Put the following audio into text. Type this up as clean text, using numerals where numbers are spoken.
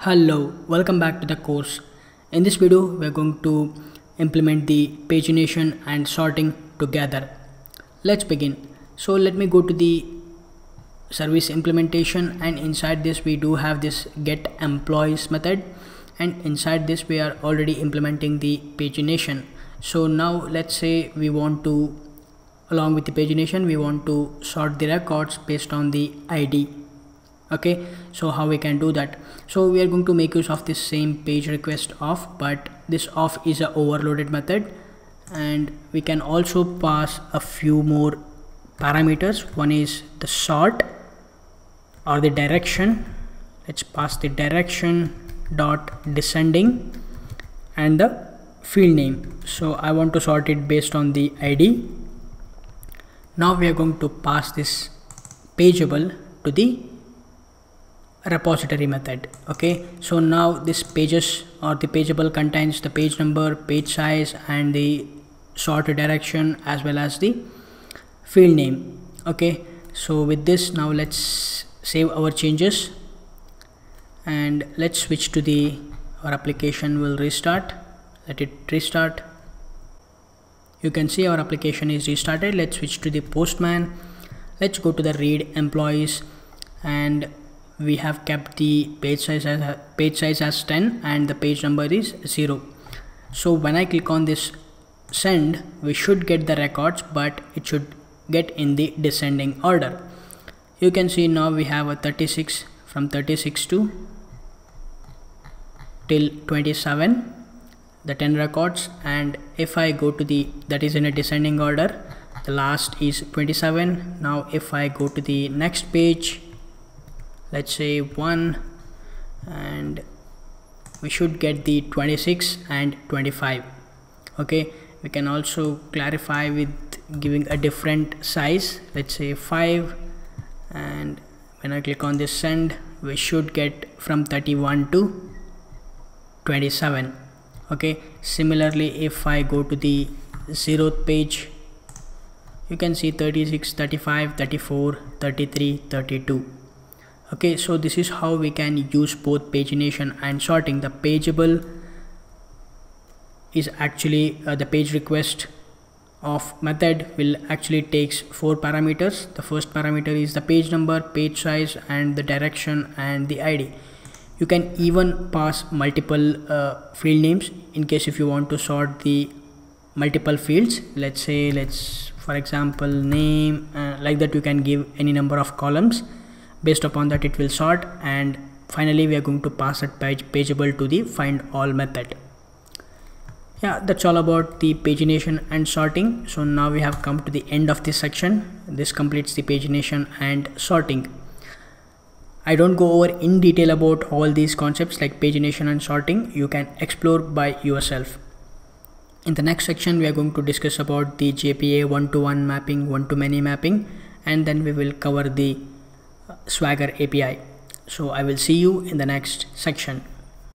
Hello, welcome back to the course. In this video, we are going to implement the pagination and sorting together. Let's begin. So let me go to the service implementation, and inside this we do have this get employees method, and inside this we are already implementing the pagination. So now let's say we want to, along with the pagination, we want to sort the records based on the ID. Okay, so how we can do that? So we are going to make use of this same page request of, but this of is a overloaded method, and we can also pass a few more parameters. One is the sort or the direction. Let's pass the direction dot descending and the field name. So I want to sort it based on the ID. Now we are going to pass this pageable to the repository method. Okay, so now this pages or the pageable contains the page number, page size, and the sort direction as well as the field name. Okay, so with this, now let's save our changes and let's switch to the our application will restart. Let it restart. You can see our application is restarted. Let's switch to the Postman. Let's go to the read employees, and we have kept the page size as 10 and the page number is 0. So when I click on this send, we should get the records, but it should get in the descending order. You can see now we have a 36 from 36 to till 27, the 10 records, and if I go to the, that is in a descending order, the last is 27. Now if I go to the next page, let's say 1, and we should get the 26 and 25. Okay, we can also clarify with giving a different size, let's say 5, and when I click on this send, we should get from 31 to 27. Okay, similarly if I go to the 0th page, you can see 36, 35, 34, 33, 32. Okay, so this is how we can use both pagination and sorting. The pageable is actually the page request of method will actually takes 4 parameters. The first parameter is the page number, page size, and the direction and the ID. You can even pass multiple field names in case if you want to sort the multiple fields. Let's say, for example, name, like that you can give any number of columns. Based upon that it will sort, and finally we are going to pass that pageable to the find all method. Yeah, that's all about the pagination and sorting. So now we have come to the end of this section. This completes the pagination and sorting. I don't go over in detail about all these concepts like pagination and sorting. You can explore by yourself. In the next section we are going to discuss about the JPA one-to-one mapping, one-to-many mapping, and then we will cover the Swagger API. So I will see you in the next section.